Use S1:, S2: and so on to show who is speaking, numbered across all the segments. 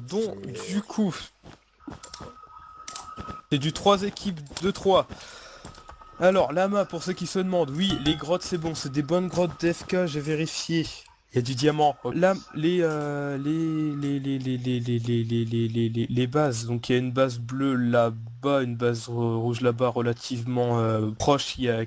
S1: donc du coup, c'est du 3 équipes de 3. Alors, Lama, pour ceux qui se demandent, oui, les grottes c'est bon, c'est des bonnes grottes d'FK, j'ai vérifié. Il y a du diamant. Là, les bases, donc il y a une base bleue là-bas, une base rouge là-bas, relativement proche. Il y a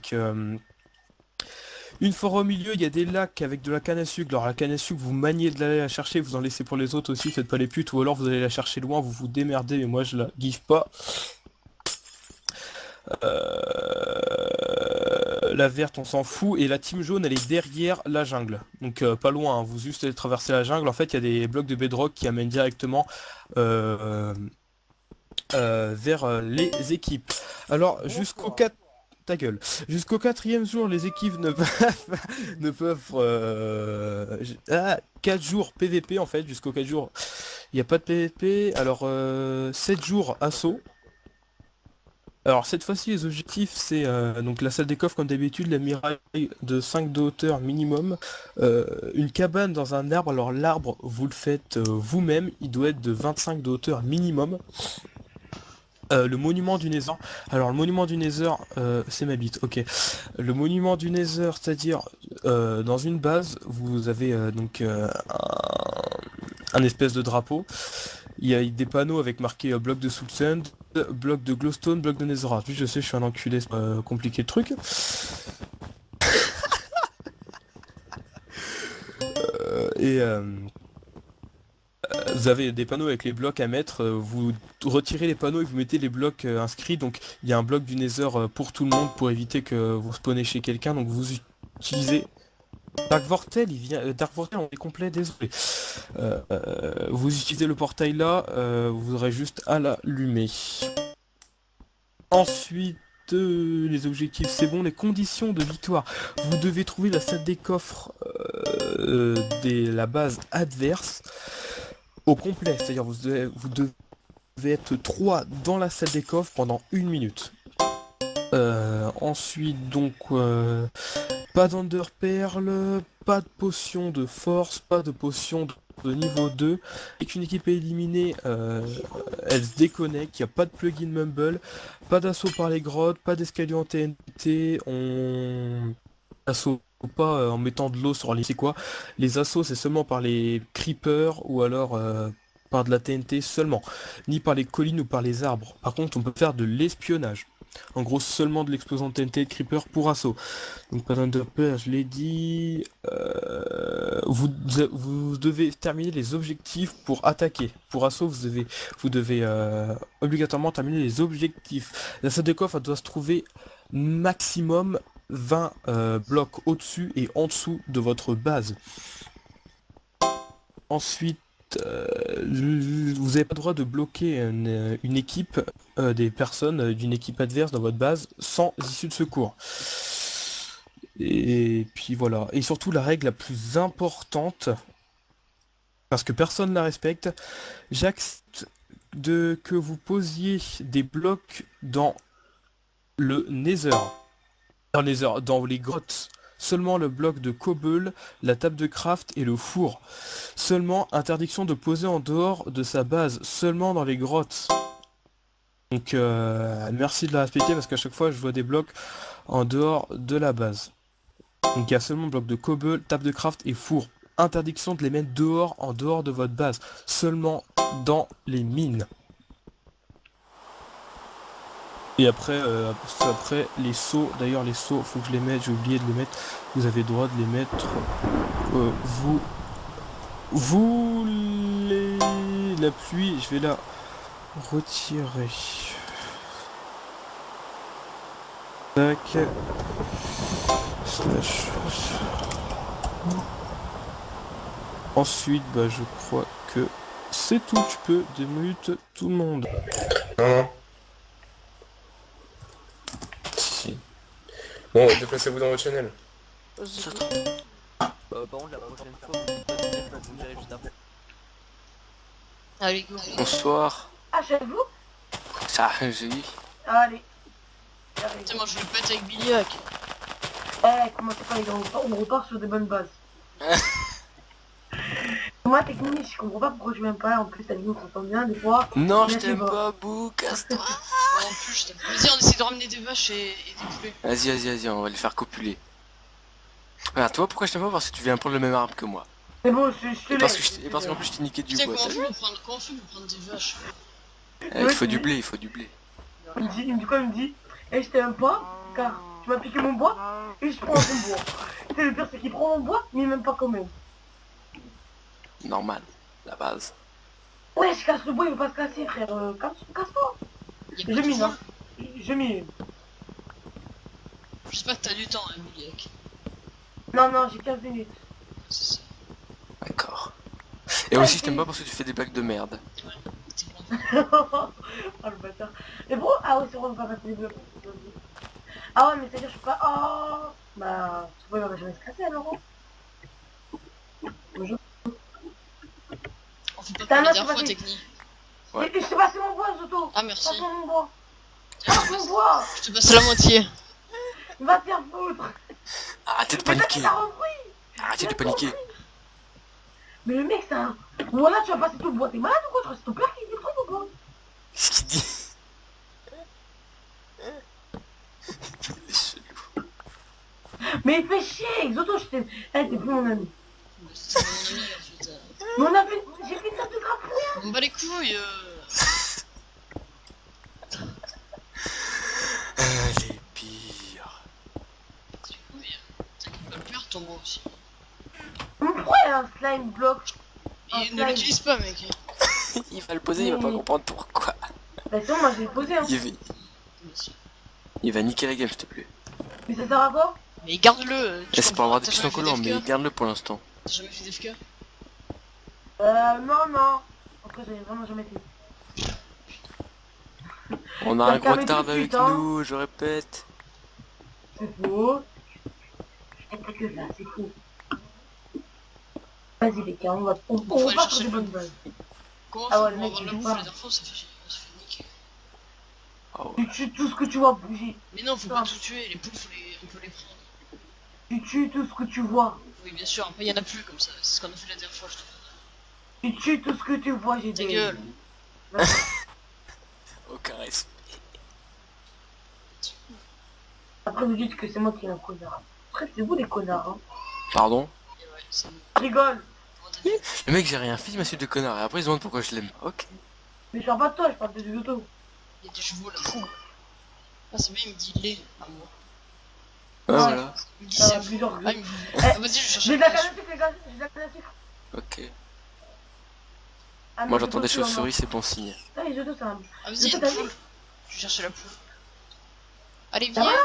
S1: une forêt au milieu, il y a des lacs avec de la canne à sucre. Alors la canne à sucre, vous maniez de l'aller la chercher, vous en laissez pour les autres aussi, faites pas les putes, ou alors vous allez la chercher loin, vous vous démerdez, mais moi je la give pas. La verte, on s'en fout, et la team jaune, elle est derrière la jungle. Donc pas loin, hein. Vous juste allez traverser la jungle. En fait, il y a des blocs de bedrock qui amènent directement vers les équipes. Alors, jusqu'au 4... Ta gueule. Jusqu'au quatrième jour, les équipes ne peuvent... ne peuvent 4 jours PVP, en fait. Jusqu'au 4 jours, il n'y a pas de PVP. Alors, 7 jours assaut. Alors cette fois-ci les objectifs c'est donc la salle des coffres comme d'habitude, la muraille de 5 de hauteur minimum, une cabane dans un arbre, alors l'arbre vous le faites vous-même, il doit être de 25 de hauteur minimum. Le monument du Nether, alors le monument du Nether c'est ma bite, ok. Le monument du Nether, c'est-à-dire dans une base, vous avez un espèce de drapeau. Il y a des panneaux avec marqué bloc de Soul Sand, bloc de Glowstone, bloc de Netherite. Oui, je sais, je suis un enculé, c'est pas compliqué le truc. Et vous avez des panneaux avec les blocs à mettre, vous retirez les panneaux et vous mettez les blocs inscrits. Donc il y a un bloc du Nether pour tout le monde pour éviter que vous spawnez chez quelqu'un. Donc vous utilisez Dark Vortel, il vient. Dark Vortel, on est complet, désolé. Vous utilisez le portail là, vous aurez juste à l'allumer. Ensuite, les objectifs, c'est bon. Les conditions de victoire. Vous devez trouver la salle des coffres de la base adverse au complet. C'est-à-dire vous devez être 3 dans la salle des coffres pendant 1 minute. Ensuite, donc, pas d'Enderpearl, pas de potion de force, pas de potion de niveau 2. Et qu'une équipe est éliminée, elle se déconnecte, il n'y a pas de plugin Mumble, pas d'assaut par les grottes, pas d'escalier en TNT, on assaut pas en mettant de l'eau sur les... C'est quoi? Les assauts c'est seulement par les creepers ou alors par de la TNT seulement, ni par les collines ou par les arbres. Par contre on peut faire de l'espionnage. En gros seulement de l'explosion de TNT et de creeper pour assaut. Donc pas d'Underpearl, je l'ai dit. Vous devez terminer les objectifs pour attaquer. Pour assaut, vous devez obligatoirement terminer les objectifs. La salle de coffre elle doit se trouver maximum 20 blocs au-dessus et en dessous de votre base. Ensuite, vous n'avez pas le droit de bloquer une équipe, des personnes d'une équipe adverse dans votre base sans issue de secours. Et puis voilà. Et surtout la règle la plus importante, parce que personne ne la respecte, j'accepte que vous posiez des blocs dans le Nether. Dans le Nether, dans les grottes. Seulement le bloc de cobble, la table de craft et le four. Seulement interdiction de poser en dehors de sa base, seulement dans les grottes. Donc merci de la respecter parce qu'à chaque fois je vois des blocs en dehors de la base. Donc il y a seulement bloc de cobble, table de craft et four. Interdiction de les mettre dehors, en dehors de votre base. Seulement dans les mines. Et après, les seaux, d'ailleurs les seaux, faut que je les mette, j'ai oublié de les mettre. Vous avez le droit de les mettre. Vous la pluie, je vais la retirer. Tac. Slash. Ensuite, bah je crois que c'est tout. Je peux démute tout le monde.
S2: Non, non. Si. Bon, déplacez-vous dans votre channel.
S3: Ça par contre, la prochaine fois, vous me direz juste après.
S4: Allez, go.
S5: Bonsoir.
S6: Ah, c'est vous?
S5: Ça, j'ai dit.
S6: Allez.
S4: C'est moi, je vais le pète avec Biliac.
S6: Eh, comment c'est pas les gars, on repart sur des bonnes bases. Moi, techniquement, je comprends pas pourquoi je m'aime pas. En plus, t'as dit on s'entend bien des fois.
S5: Non,
S6: Mais
S5: je
S6: c'est
S5: t'aime
S6: bon.
S5: pas, Bou, casse-toi.
S4: En plus, je t'aime. Vas-y, on essaie de ramener des vaches et des poulets.
S5: Vas-y, on va les faire copuler. Ah, toi, pourquoi je t'aime pas? Parce que tu viens prendre le même arbre que moi.
S6: C'est bon, je te
S5: Et parce
S6: laisse.
S5: que et parce qu'en plus, je t'ai niqué du
S4: Putain,
S5: bois.
S4: comment on
S5: t'as
S4: fait
S5: vu?
S4: pour prendre des vaches?
S5: Il faut du blé, il faut du blé.
S6: Il me dit quoi? Il me dit, eh, je t'aime pas, car tu m'as piqué mon bois et je prends ton bois. C'est le pire, c'est qu'il prend mon bois, mais même pas quand même.
S5: Normal, la base.
S6: Ouais, je casse le bois, il veut pas se casser, frère. Casse-toi.
S4: Y'a
S6: Je
S4: pas de
S6: mine,
S4: fou.
S6: hein. Je mine.
S4: J'espère que t'as du temps, hein, Biliac.
S6: Non, j'ai 15 minutes.
S4: C'est ça.
S5: D'accord. Et aussi, je t'aime pas parce que tu fais des blagues de merde.
S4: T'es bon.
S6: Oh le bâtard. Mais bon, ah ouais, c'est vrai, on va pas passer les blocs. Ah ouais, mais c'est-à-dire, je suis pas. Oh bah, tu vois, il va jamais se casser alors. Bonjour.
S4: On fait pas
S6: T'as
S4: comme
S6: un
S4: la
S6: autre
S4: dernière fois,
S6: qui va
S4: technique.
S5: Ouais.
S6: Je t'ai passé mon bois, Zoto.
S4: Ah, merci.
S6: Passe mon bois.
S4: Tiens,
S6: Passe mon bois.
S4: je te passe la moitié.
S6: Va te faire foutre.
S5: Arrêtez de
S6: Mais t'as
S5: paniquer.
S6: t'as repris.
S5: Arrêtez de paniquer.
S6: Mais le mec, c'est un... Voilà, tu vas passer tout le bois. T'es malade ou quoi? C'est ton père qui dit le truc ou quoi?
S5: Qu'est-ce qu'il dit? Il est chelou.
S6: Mais il fait chier, Zoto, je t'ai... Eh, t'es plus mon ami.
S4: C'est mon ami, en fait.
S6: Mais on a fait... J'ai fait une table de drapeau.
S4: On me bat les couilles.
S5: Les pires.
S4: Oui, t'inquiète pas, le perdre ton bois aussi.
S6: Mais pourquoi il y a un slime block?
S4: Mais ne l'utilise pas, mec.
S5: Il va le poser, il va pas comprendre pourquoi.
S6: Bah sinon, moi, je vais le poser, hein.
S5: Il va niquer la game, s'il te plaît.
S6: Mais ça sert à quoi?
S4: Mais garde-le.
S5: C'est pour avoir des
S4: T'as
S5: pistons
S4: jamais fait
S5: collants, mais
S4: d'FK?
S5: garde-le pour l'instant.
S4: T'as jamais fait d'FK?
S6: Non. Après, j'avais vraiment jamais fait.
S5: On a
S6: Ça
S5: un gros
S6: permet
S5: tard
S6: tout de
S5: avec
S6: suite, hein.
S5: nous, je répète.
S6: C'est faux. Je fais que ça, c'est faux. Vas-y, les gars, on va
S4: faut aller
S6: pas
S4: chercher
S6: sur des
S4: le
S6: bonnes bases.
S4: Comment on
S6: Ah
S4: fait
S6: ouais,
S4: pour
S6: le mec,
S4: avoir de la
S6: il joue
S4: bouffe?
S6: pas.
S4: La dernière fois, on s'est fait niquer.
S5: Oh,
S6: Tu tues tout ce que tu vois bouger.
S4: Mais non, faut
S6: Non.
S4: pas tout tuer. Les poules, on peut les prendre.
S6: Tu tues tout ce que tu vois.
S4: Oui, bien sûr. Après, il y en a plus comme ça. C'est ce qu'on a fait la dernière fois, je te
S6: Tu tues tout ce que tu vois, j'ai
S4: Ta
S6: dit.
S4: gueule.
S5: aucun respect.
S6: Après, vous dites que c'est moi qui est un connard. Après, c'est vous les connards, hein.
S5: Pardon?
S4: Et ouais, c'est bon.
S6: Je rigole.
S4: Comment t'as fait?
S5: Le mec, j'ai rien fait, il m'a suivi de connard. Et après, il se demande pourquoi je l'aime. Ok.
S6: Mais je parle pas de toi, je parle de Zoto.
S4: Il y a des chevaux là. Ah, c'est bien, il me dit lait à moi.
S5: Ah,
S6: Ouais.
S5: voilà.
S4: Il me dit
S6: Ah,
S4: c'est
S6: plusieurs
S4: Ah, il me dit.
S6: Eh,
S4: Ah, vas-y, je cherche
S6: J'ai de la canne à sucre, les gars. J'ai de la canne à sucre.
S5: Ok.
S6: Ah,
S5: Moi,
S6: non,
S5: j'entends des
S6: Zoto,
S5: chauves-souris, c'est bon signe.
S6: Ah, les Zoto, c'est un...
S4: Ah, vas-y,
S6: Zoto,
S4: une
S6: t'as
S4: poule.
S6: vu?
S4: Je vais chercher la poule. Allez,
S6: Ça
S4: viens.
S6: va?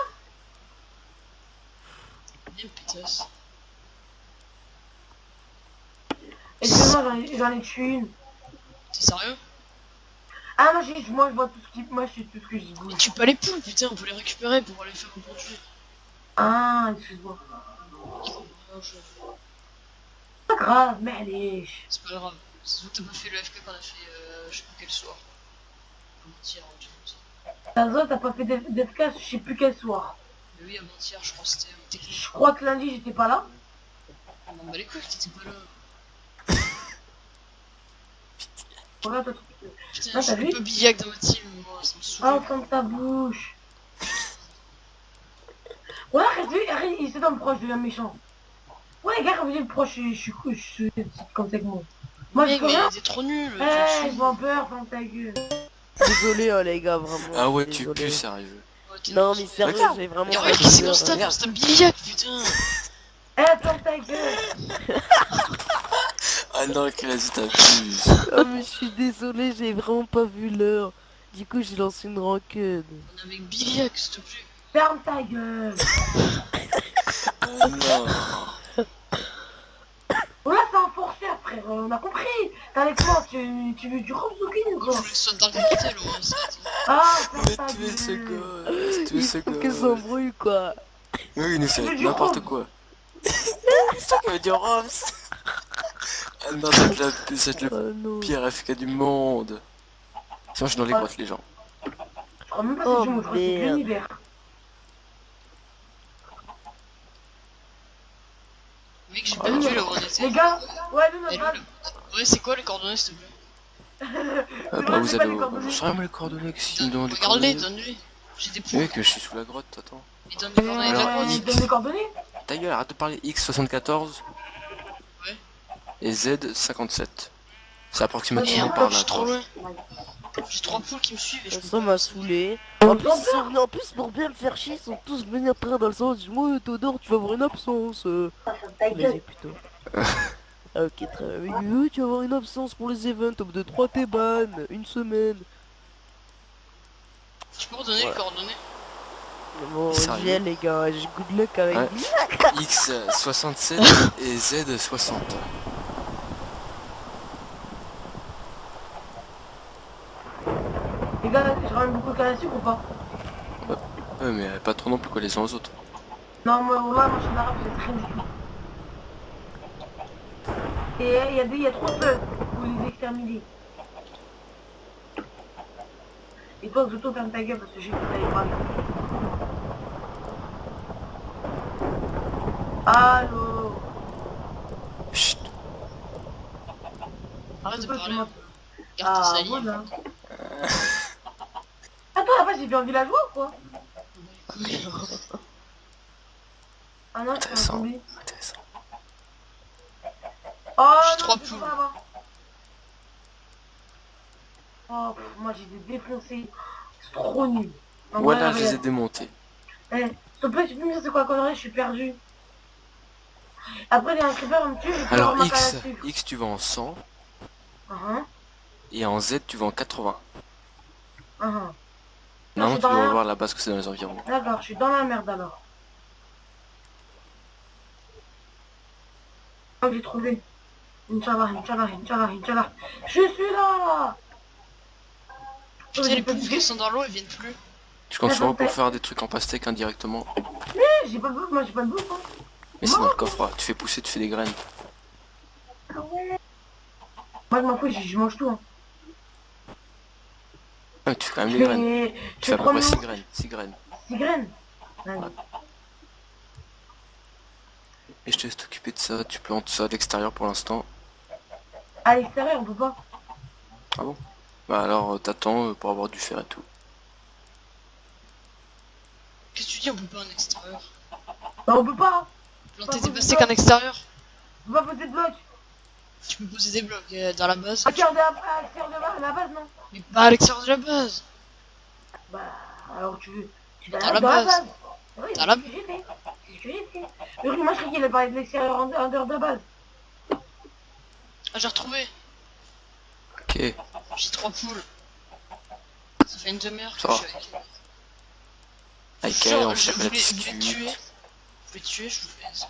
S4: Viens, pétasse.
S6: Excuse-moi, j'en ai tué une.
S4: T'es sérieux?
S6: Ah, moi, je vois tout ce qui... Moi, je sais tout ce que j'y
S4: Mais
S6: bouge.
S4: tu peux pas les poules, putain, on peut les récupérer pour les faire reproduire.
S6: Ah, excuse-moi. Pas grave, mais allez.
S4: C'est pas grave. C'est t'as pas fait le FK qu'on a fait, je sais plus quel soir. Avant-hier, un truc comme ça.
S6: Ta zone, t'as pas fait d'FK, je sais plus quel soir.
S4: Mais oui, avant-hier, je crois que c'était technique.
S6: Je crois que lundi, j'étais pas là.
S4: On m'en bat les couilles, t'étais pas là.
S6: Regarde, toi,
S4: Putain,
S6: Ah,
S4: je
S6: t'as
S4: suis
S6: vu
S4: pas Biliac dans ma team, moi, ça me saoule.
S6: Ah, ferme ta bouche. Ouais, arrête, il s'est dans le proche, je deviens méchant. Ouais, les gars, quand vous dites proche, je suis comme ça que moi. Moi, je
S4: Mec,
S6: peux
S4: mais
S6: rien.
S4: t'es trop nul.
S6: Eh, je vois peur, ferme ta gueule.
S7: Désolé les gars, vraiment.
S5: Ah ouais, tu
S7: désolé.
S5: pues, sérieux.
S7: Non mais sérieux,
S5: Regarde.
S7: j'ai vraiment
S4: Y'a
S7: pas
S4: rien qui s'est
S7: peur.
S4: constat, c'est un Biliac, putain.
S6: Eh, ferme ta gueule.
S5: Ah non, que vas-y, t'abuses.
S7: Oh mais je suis désolé, j'ai vraiment pas vu l'heure. Du coup j'ai lancé une rancune.
S4: On est avec Biliac, s'il te plaît.
S6: Ferme ta gueule.
S5: Ah non.
S6: Voilà, c'est un forceur, frère, on a compris. T'as avec moi, tu veux du Robzoukin ou
S4: Je
S6: quoi?
S4: voulais que ce soit Dark Capital, au moins, c'est
S6: Ah, ferme
S5: Mais
S6: ta
S5: tuer ce
S6: gueule.
S5: gosse, tuer
S7: Il
S5: ce
S7: faut qu'elle
S5: gosse.
S7: s'embrouille quoi.
S5: Oui, il nous fait
S6: Mais du
S5: n'importe
S6: rhum.
S5: quoi. Ça veut dire Roms. Ah non, c'est le
S7: Oh non.
S5: pire FK du monde. Sinon, je suis dans les grottes, les gens.
S6: Je crois même pas
S7: Oh,
S6: que je me crois que c'est
S7: merde.
S6: l'univers.
S4: Mec, j'ai perdu là où on était.
S6: Les gars, ouais, nous,
S4: Elle
S6: notre
S4: est où,
S6: base,
S4: là Ouais, c'est quoi les coordonnées, s'il te plaît?
S5: Bah
S6: vrai,
S5: vous
S6: c'est pas
S5: allez
S6: les
S5: au...
S6: coordonnées.
S5: Je sais les coordonnées que si tu me demandes des
S4: Regarde-les,
S5: coordonnées.
S4: donne-les. J'ai des
S5: Oui,
S4: poux.
S5: que je suis sous la grotte, attends.
S4: Il donne les coordonnées de la
S5: Alors,
S4: grotte.
S5: X.
S6: Donne les coordonnées.
S5: Ta gueule, arrête de parler. X74
S4: Ouais.
S5: et Z57. C'est approximativement
S4: Merde,
S5: par
S4: je
S5: là,
S4: suis trop
S5: quoi.
S4: loin. J'ai 3 poules qui me suivent et je peux
S7: Ça
S4: pas
S7: m'a
S4: avancer.
S7: saoulé.
S6: On
S7: En plus,
S6: s'en
S7: ils sont venus, en plus, pour bien me faire chier, ils sont tous venus après dans le sens. Ils disent, moi, Théodore, tu vas avoir une absence.
S6: Ta
S7: Vas-y,
S6: gueule.
S7: putain. Ah, ok, très bien. Oui, tu vas avoir une absence pour les events. Au bout de 3 t'es ban. Une semaine.
S4: Tu peux redonner les
S7: Voilà.
S4: coordonnées?
S7: Bon,
S5: Sérieux
S7: j'ai les gars, j'ai good luck avec
S5: Ouais.
S7: lui.
S5: X67 et Z60.
S6: Les gars, je ramène beaucoup de canne à sucre ou pas?
S5: Ouais, mais pas trop non plus quoi les uns aux autres.
S6: Non, moi, moi, je suis arabe, c'est très difficile. Et il y a trop de feux pour les exterminer. Et toi, Zoto, ferme ta gueule parce que j'ai vu que t'allais parler. Allô?
S5: Chut.
S4: Arrête de
S6: Pourquoi tu
S4: parler.
S6: m'entends?
S4: Garde ta
S6: Ah,
S4: salive.
S6: voilà. Attends, là-bas, j'ai vu un villageois ou quoi? Ah non, je suis
S5: Intéressant.
S6: tombé.
S5: Intéressant.
S6: Oh
S4: J'ai
S6: non,
S4: trois
S6: c'est
S4: poules.
S6: pas là-bas. Oh, moi j'ai des défoncés. C'est trop nul. En vrai,
S5: Voilà, je les ai
S6: regarde.
S5: démontés.
S6: Eh, s'il te plaît, tu peux me dire c'est quoi la connerie, je suis perdu. Après, il y a un creeper, il me tue, et puis
S5: Alors
S6: on ma canne à
S5: X,
S6: sucre.
S5: X tu vas en 100
S6: Uh-huh,
S5: et en Z tu vas en 80.
S6: uh-huh.
S5: Non,
S6: suis
S5: tu
S6: dans
S5: dois
S6: la-
S5: voir la base que c'est dans les environs.
S6: D'accord, je suis dans la merde alors. Oh, j'ai trouvé. Inch'Allah, Inch'Allah, Inch'Allah, Inch'Allah. Je suis là!
S4: Putain, les poules qui sont dans l'eau, elles viennent plus.
S5: Tu comptes
S6: Attends,
S5: sur moi pour
S6: t'as-
S5: faire des trucs en pastèque indirectement.
S6: J'ai pas de bouffe, moi j'ai pas de bouffe. Hein.
S5: Mais c'est dans le coffre, tu fais pousser, tu fais des graines.
S6: Ah ouais. Moi je m'en fous, je mange tout. Hein.
S5: Ouais, tu fais quand même
S6: Je
S5: des graines.
S6: fais,
S5: Tu fais à peu
S6: 3
S5: près 6
S6: minutes.
S5: graines. 6 graines.
S6: 6 graines. Ouais.
S5: Et je te laisse t'occuper de ça, tu plantes ça à l'extérieur pour l'instant.
S6: À l'extérieur, on peut pas.
S5: Ah bon? Bah alors t'attends pour avoir du fer et tout.
S4: Qu'est-ce que tu dis, on peut pas en extérieur?
S6: Bah, on peut pas.
S4: Planter
S6: Pas
S4: des pastèques en
S6: possible.
S4: extérieur?
S6: On peut pas poser de blocs.
S4: Tu peux poser des blocs dans la base.
S6: À l'extérieur de la base, non.
S4: Mais pas à l'extérieur de la base.
S6: Bah, alors tu vas
S4: Dans la
S6: dans la
S4: base.
S6: base. Oui,
S4: Dans
S6: c'est
S4: la-
S6: ce que j'ai fait. C'est ce que j'ai fait. Mais oui, moi je croyais qu'il allait parler de l'extérieur en dehors de la base.
S4: Ah, j'ai retrouvé.
S5: Ok,
S4: J'ai 3 poules. Ça fait une demi-heure que
S5: Ça
S4: je
S5: va.
S4: suis avec eux.
S5: avec
S4: Genre,
S5: elle, on
S4: je
S5: cherche la
S4: voulais tuer. Je
S5: discute.
S4: voulais tuer, je vous laisse.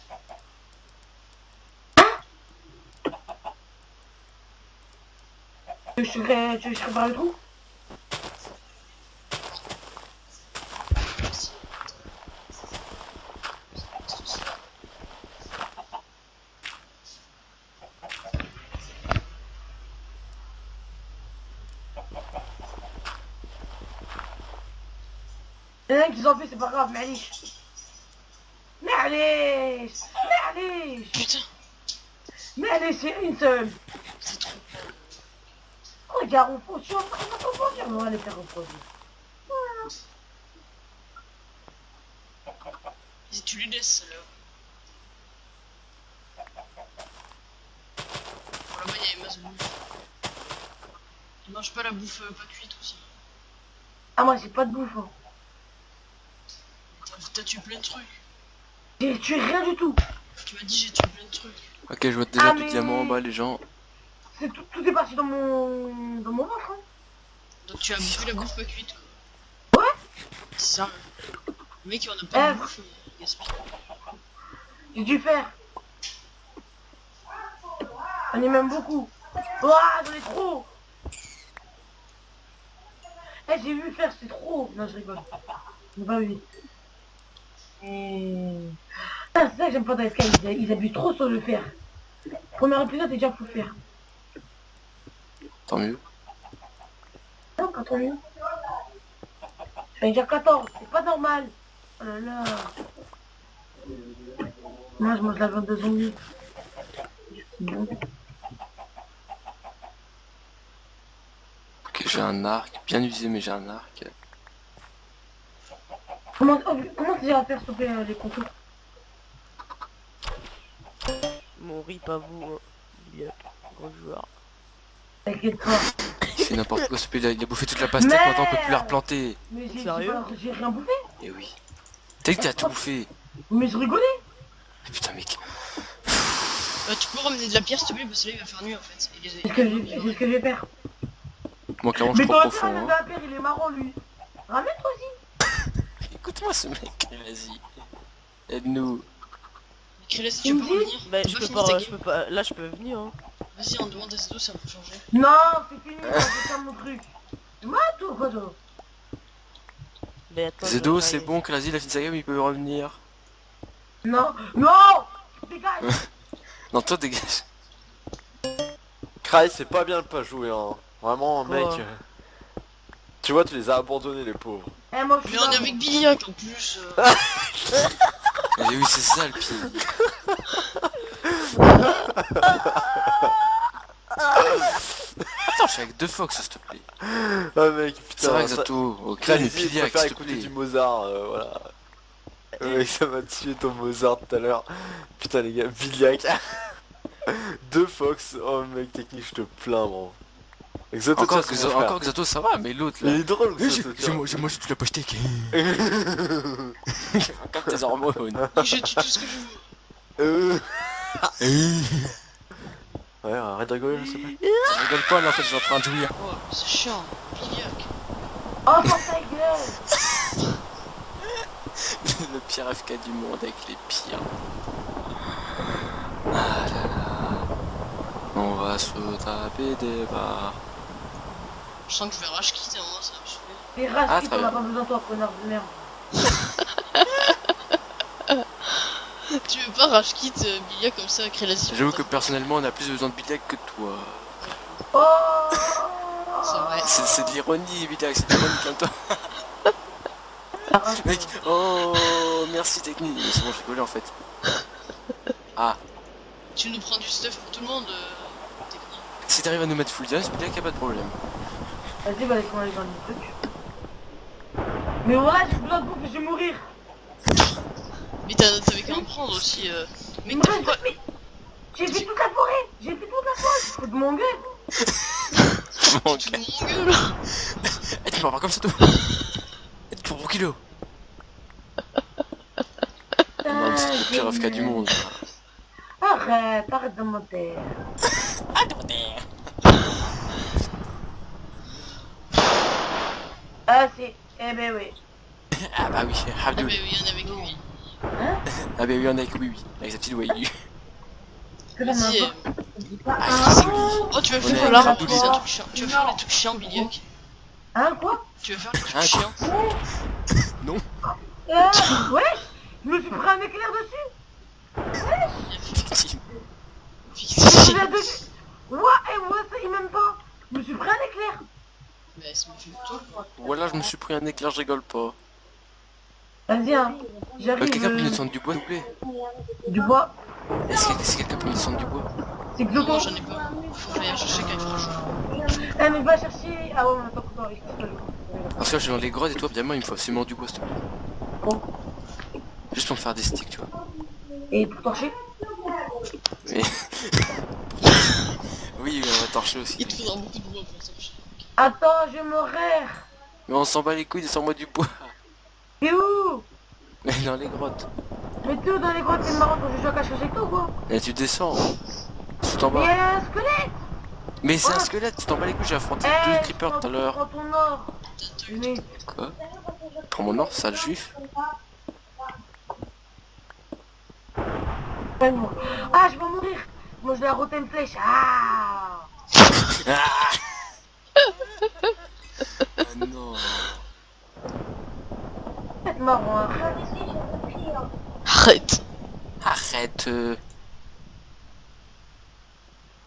S6: Tu veux que je prépare le trou? Il y en a qui s'en fait, c'est pas grave, معليش. معليش. معليش.
S4: Putain,
S6: معليش, c'est une seule.
S4: c'est trop.
S6: Regarde, on je suis en train de refroidir. On va les faire refroidir.
S4: Et tu lui laisses là. Bon, là-bas, il y a une masse de bouffe. Il mange pas la bouffe pas cuite aussi.
S6: Ah, moi j'ai pas de bouffe. Hein.
S4: T'as tué plein de trucs.
S6: J'ai tué rien du tout.
S4: Tu m'as dit j'ai tué plein de trucs.
S5: Ok, je vois déjà
S6: Ah,
S5: du
S6: mais-
S5: diamant en bas les gens.
S6: C'est tout est parti dans mon ventre. Hein.
S4: Donc tu as bouffé la bouffe pas cuite quoi.
S6: Ouais.
S4: C'est ça. Le mec il en a pas de
S6: Eh.
S4: bouffe, il gaspille.
S6: J'ai dû faire. On est même beaucoup. Ouah, j'en ai trop. Eh, j'ai vu faire, c'est trop. Non, je rigole. J'ai pas vu. Ah, c'est ça que j'aime pas dans SK, ils abusent trop sur le fer. Premier épisode, déjà faut faire.
S5: Tant mieux.
S6: Non, pas trop mieux. J'en ai déjà 14, c'est pas normal. Oh là là. Moi, je mange la viande de zombie. Bon.
S5: j'ai un arc, bien usé mais j'ai un arc.
S6: Comment tu vas faire stopper les contours?
S7: Mon rip à vous, hein. Bien, gros joueur.
S6: T'inquiète pas.
S5: Il fait n'importe quoi ce pays, il a bouffé toute la pastèque, maintenant on peut plus la replanter.
S6: Mais
S7: Sérieux?
S6: j'ai rien bouffé.
S5: Et oui. T'as dit que t'as tout bouffé.
S6: Mais je rigolais.
S5: Putain mec.
S4: Tu peux ramener de la pierre s'il te plaît parce que là il va faire nuit en fait. Et
S6: C'est ce que je vais faire.
S5: Moi clairement je
S6: Mais
S5: suis trop
S6: toi aussi,
S5: profond.
S6: ramène
S5: Hein.
S6: la paire, il est marrant lui. Ramène-toi aussi.
S5: Écoute-moi ce mec, vas-y. Aide-nous.
S4: Créles, si tu peux revenir.
S7: Bah
S4: T'as
S7: je
S4: pas
S7: peux
S4: fini ta
S7: pas,
S4: game.
S7: là je peux venir hein.
S4: Vas-y, on demande à Zedo si on peut changer.
S6: Non, c'est fini, moi, j'ai fait mon truc. Moi, tout, quoi, toi.
S7: Mais attends,
S5: Zedo
S7: je-
S5: c'est bon, Krasi il a fini sa game, il peut revenir.
S6: Non, non. Dégage.
S5: Non toi dégage.
S8: Cry, c'est pas bien de pas jouer, hein. Vraiment,
S7: Quoi
S8: mec. Tu vois, tu les as abandonnés, les pauvres.
S6: Eh, moi, je suis
S4: Mais on
S6: là,
S4: est
S6: moi.
S4: avec Billiac en plus.
S5: Et oui c'est ça le pire. Attends je suis avec deux Fox s'il te plaît.
S8: Ah, mec, putain.
S5: C'est vrai
S8: ça-
S5: Zato, ok
S8: Crazy,
S5: mais
S8: je
S5: Piliac
S8: préfère
S5: s'il te
S8: écouter
S5: plaît.
S8: du Mozart, voilà. Mec, ça m'a tué ton Mozart tout à l'heure. Putain, les gars, Biliac. Deux Fox. Oh, mec, technique, je te plains, bro. Exoto,
S5: Encore
S8: tiens, c'est mon frère.
S5: encore Zato ça va mais l'autre là.
S8: Il est drôle,
S5: Oui,
S8: Exoto, tiens.
S5: moi j'ai toute la pastèque. Comme tes hormones.
S4: Je tue tout ce que je veux.
S8: Ouais, arrête de rigoler, je sais pas.
S5: Je rigole pas là en fait, je suis en train de jouir.
S4: Oh, c'est chiant. Billiac.
S6: Oh, ferme ta gueule.
S5: Le pire FK du monde avec les pires. Ah là là. On va se taper des barres.
S4: Je sens que je vais rage quitter, moi ça va me saouler.
S6: Mais Rashid,
S5: très
S6: on a
S5: bien.
S6: pas besoin de toi, connard de merde.
S4: Tu veux pas rage quitte Billiac comme ça, Créles?
S5: J'avoue que personnellement on a plus besoin de Biliac que toi.
S6: Oh.
S4: C'est vrai.
S5: C'est de l'ironie Biliac, c'est de l'ironie comme toi. Mec, oh merci technique. C'est bon, j'ai rigolé en fait. Ah,
S4: Tu nous prends du stuff pour tout le monde, technique.
S5: si t'arrives à nous mettre full damage, Biliac y'a pas de problème.
S6: Vas-y, bah, laisse-moi aller dans le truc. Mais voilà, j'ai besoin de bouffe et je vais mourir.
S4: Mais t'avais qu'à en prendre aussi. Mec, t'as fait quoi?
S6: Mais j'ai fait toute la forêt. J'ai fait toute la forêt. Tu fous de mon gueule.
S5: Mon
S4: Tu
S5: gars.
S4: te fous de mon gueule.
S5: Eh, tu m'en vas comme ça tout. Eh, tu pour kilo. Man, c'est le pire FK du monde.
S6: Arrête de monter. Ah si, eh ben oui.
S5: Ah bah oui,
S4: Ah
S5: Abdul.
S4: bah oui, on est avec lui.
S5: Ah bah oui, on est avec oui, avec sa petite Wayu.
S4: Vas-y.
S5: Ah, c'est joli.
S4: Oh, tu vas
S5: On est
S4: faire
S5: avec
S4: la
S5: Abdul.
S4: c'est un truc chiant. Tu vas faire les trucs chiants, Billiac.
S6: Hein, quoi?
S4: Tu vas faire les trucs
S5: Hein, quoi
S4: chiants.
S5: Non.
S6: Ouais, je me suis pris un éclair dessus.
S5: Effectivement.
S6: Je l'ai dessus. Ouais, et moi, ça y est même pas. Je me suis pris un éclair.
S4: Mais c'est mon tout.
S5: Voilà, je me suis pris un éclair, je rigole pas.
S6: Vas-y, hein. J'arrive.
S5: Quelqu'un peut me descendre du bois, s'il vous plaît?
S6: Du bois.
S5: Est-ce que quelqu'un peut me descendre du bois?
S6: C'est que
S4: Non, non, j'en ai pas. Faut que j'aille chercher quand il fera chaud.
S6: Eh, mais va chercher. Ah ouais, mais attends, avec ça.
S5: Parce que là, je suis dans les grottes et toi, bien moi, il me faut absolument du bois, s'il te plaît.
S6: Bon.
S5: Juste pour me faire des sticks, tu vois.
S6: Et pour torcher?
S5: Mais... oui, on va torcher aussi.
S4: Il te faudra beaucoup de bois pour ça.
S6: Attends, je vais mourir.
S5: Mais on s'en bat les couilles, descends-moi du bois.
S6: T'es où?
S5: Mais dans les grottes.
S6: Mais t'es où dans les grottes? C'est marrant quand je joue à cache avec toi ou quoi?
S5: Et tu descends. Tout en
S6: Mais il y
S5: bas.
S6: a un squelette.
S5: Mais c'est un
S6: Ouais.
S5: squelette, tu t'en bats les couilles, j'ai affronté
S6: Eh,
S5: deux creepers tout à l'heure.
S6: Prends ton or. Mais...
S5: Quoi? Prends mon or, sale juif.
S6: Ah, je vais mourir. Moi, je vais arroter une flèche. Ah.
S5: Ah non.
S6: C'est marrant, hein.
S4: Arrête.
S5: Arrête.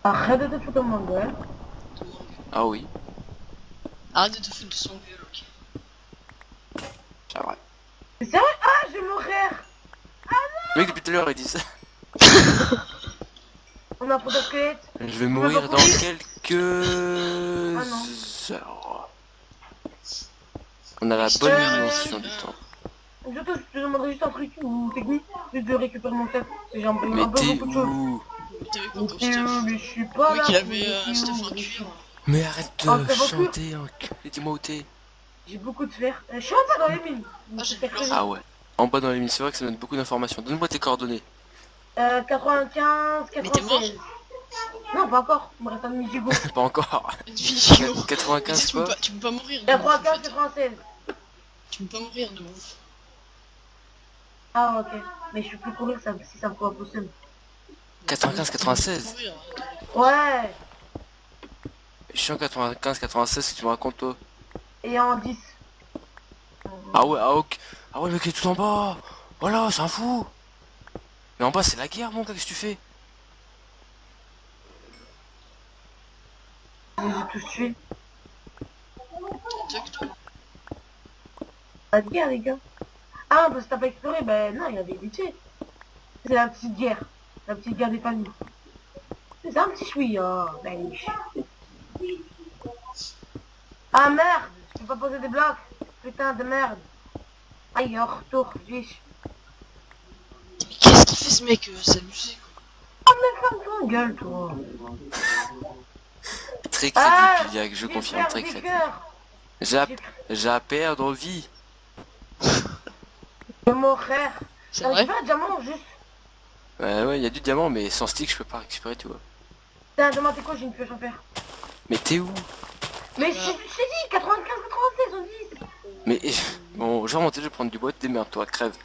S6: Arrête de te foutre de mon gueule.
S5: Ah oui,
S4: Arrête de te foutre de son gueule, ok.
S5: c'est vrai.
S6: C'est sérieux? Ah, je vais mourir.
S5: Le mec depuis tout à l'heure il dit ça.
S6: On a un squelette.
S5: Je vais mourir dans quelques
S6: Ah non.
S5: heures. On a la bonne dimension du temps.
S6: Je te demanderai juste un truc ou technique, juste de récupérer mon stuff. J'ai un peu
S5: Mais t'es
S6: beaucoup de choses.
S5: où?
S4: Mais t'avais quoi
S6: Mais
S4: comme
S6: t'es où?
S4: stuff?
S6: Mais je suis pas
S4: Oui,
S6: là.
S4: qu'il
S6: mais
S4: avait
S6: t'es
S4: un stuff
S6: où?
S4: en cuir.
S5: Mais arrête
S6: Ah,
S5: de
S6: t'as pas
S5: chanter, enculé, dis-moi où t'es.
S6: J'ai beaucoup de fer. Je suis en bas dans les mines.
S4: Ah, j'ai
S6: C'est
S4: peur.
S6: très
S5: Ah ouais. En bas dans les mines, c'est vrai que ça donne beaucoup d'informations. Donne-moi tes coordonnées.
S6: 95,
S4: Mais t'es mort?
S6: 96. Non, pas encore. Il me reste un demi-gigot.
S5: Pas encore.
S4: Une fille, Mais
S5: 95
S4: tu peux
S5: quoi?
S4: pas, tu peux pas mourir de ouf, en
S6: 95,
S4: fait.
S6: 96.
S4: Tu peux pas mourir de ouf.
S6: Ah, ok. Mais je peux plus courir ça, si ça me faut impossible.
S5: 95, 96.
S4: Mourir, hein.
S6: Ouais.
S5: Je suis en 95, 96, ce que tu me racontes toi?
S6: Et en 10.
S5: Ah ouais, ah ok. Ah ouais, le mec est tout en bas. Voilà, c'est un fou. Mais en bas, c'est la guerre, mon gars, qu'est-ce que tu fais?
S6: Je les ai tous tués.
S4: Tac, toi.
S6: Pas de guerre, les gars. Ah, parce que t'as pas exploré. Ben non, il y avait des tués. C'est la petite guerre. La petite guerre des familles. C'est un petit choui, hein. Ben, ah merde, je peux pas poser des blocs. Putain de merde. Aïe, en retour, fiche.
S4: Mais qu'est-ce qu'il fait ce mec? C'est abusé quoi.
S6: Ferme ton gueule, toi.
S5: Très
S6: Ah,
S5: crédible, Biliac, je confirme, très
S6: des
S5: crédible.
S6: cœurs.
S5: J'ai à perdre vie.
S6: Mon frère.
S4: C'est
S6: T'as
S4: vrai?
S6: pas un diamant, juste.
S5: Ouais, il y a du diamant, mais sans stick, je peux pas récupérer, tu vois.
S6: T'as un diamant, t'es quoi, j'ai une pioche en fer.
S5: Mais t'es où?
S6: Mais je t'ai dit, 95, 96, on dit.
S5: Mais bon, genre, je vais prendre du bois, démerde-toi, crève.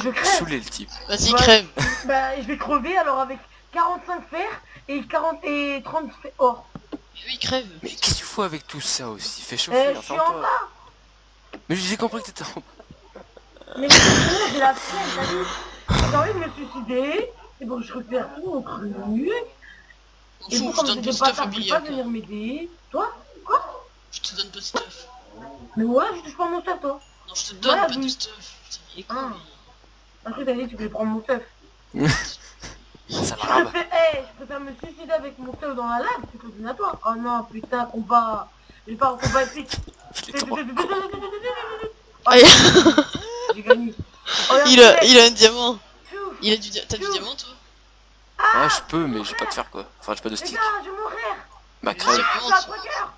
S6: Je crève.
S5: Saoulé le type.
S4: Vas-y,
S6: Ouais.
S4: crève.
S6: Bah, je vais crever alors avec 45 fer et 40 et 30 fer or.
S4: Mais oui, crève.
S5: Mais qu'est-ce que tu fous avec tout ça aussi? Fais chauffer,
S6: Je suis en
S5: enferme-toi.
S6: bas.
S5: Mais j'ai compris que t'étais en bas.
S6: Mais j'ai la flemme, t'as vu. J'ai envie de me suicider. C'est bon, je récupère tout mon truc.
S4: On
S6: Et
S4: fout,
S6: vous,
S4: je
S6: comme
S4: donne
S6: vous
S4: pas de
S6: êtes
S4: stuff
S6: pas
S4: à
S6: vous pouvez
S4: Biliac.
S6: pas venir m'aider. Toi? Quoi?
S4: Je te donne pas de stuff.
S6: Mais ouais, je touche pas mon stuff, toi.
S4: Non, je te donne
S6: Voilà,
S4: pas de
S6: oui.
S4: stuff. Putain, il est con.
S6: Ah. Un truc, t'as dit, tu voulais prendre mon stuff.
S5: Ça
S6: Je
S5: va.
S6: préfère me suicider avec mon stuff dans la lave plutôt que à toi. Oh non, putain, combat. J'ai pas un combat épique.
S5: Je l'ai trop.
S4: Aïe.
S6: J'ai gagné. Oh,
S4: Il a un diamant.
S6: Tchouf.
S4: Il a du T'as du diamant, toi?
S5: Ouais, je peux, mais j'ai pas de fer quoi. Enfin, j'ai pas de
S6: Les
S5: stick.
S6: gars, je vais mourir.
S5: Ma
S4: Mais
S5: crève.
S4: vas-y.
S6: Ça, trois cœurs.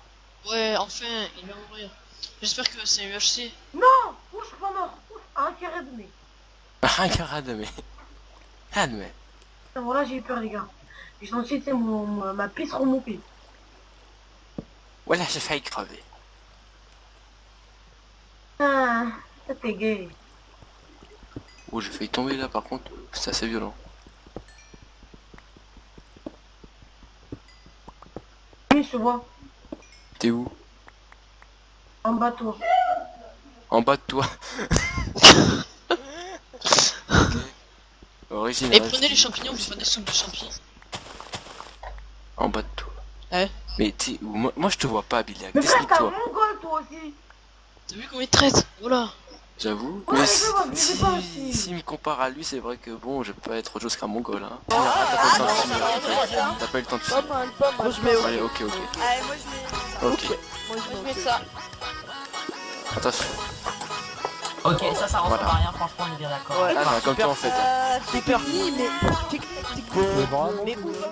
S4: Ouais, enfin, il va mourir. J'espère que c'est UHC.
S6: Non, ouf, je suis pas mort. Ouf, un carré de nez.
S5: Un carade, mais. Ah, mais.
S6: Voilà, j'ai eu peur, les gars. J'ai senti, tu sais, ma pisse remonter.
S5: Voilà, j'ai failli crever.
S6: Ah, ça t'es gay.
S5: Oh, j'ai failli tomber là par contre. C'est assez violent.
S6: Oui, je te vois.
S5: T'es où?
S6: En bas, toi.
S5: En bas de toi. Origine.
S4: Et prenez les champignons pour faire des soupes de champignons.
S5: En bas de toi.
S4: Ouais.
S5: Mais t'es où? Moi je te vois pas, Biliac.
S6: Mais frère, t'as un
S5: Dessine-toi.
S6: mongol, toi aussi.
S4: T'as vu comment il traite? Voilà.
S5: J'avoue.
S6: Ouais,
S5: Mais
S6: je vois, mais je sais pas aussi.
S5: s'il me compare à lui, c'est vrai que bon, je peux être autre chose qu'un mongol. Hein. T'as pas eu le temps de finir. T'as pas eu le temps de
S7: Pas
S5: finir.
S7: mal, pas mal. Moi je mets
S5: Allez, ok.
S9: Allez, moi je mets.
S5: Ok.
S7: Moi je mets
S9: ça.
S5: Attention.
S10: Ok, ça ressemble
S5: Voilà.
S10: à rien, franchement, on est bien d'accord.
S7: Ouais.
S5: Ah, bah, comme toi en fait.
S7: Technique, mais... Technique.
S1: Mais vraiment.
S7: Mais où va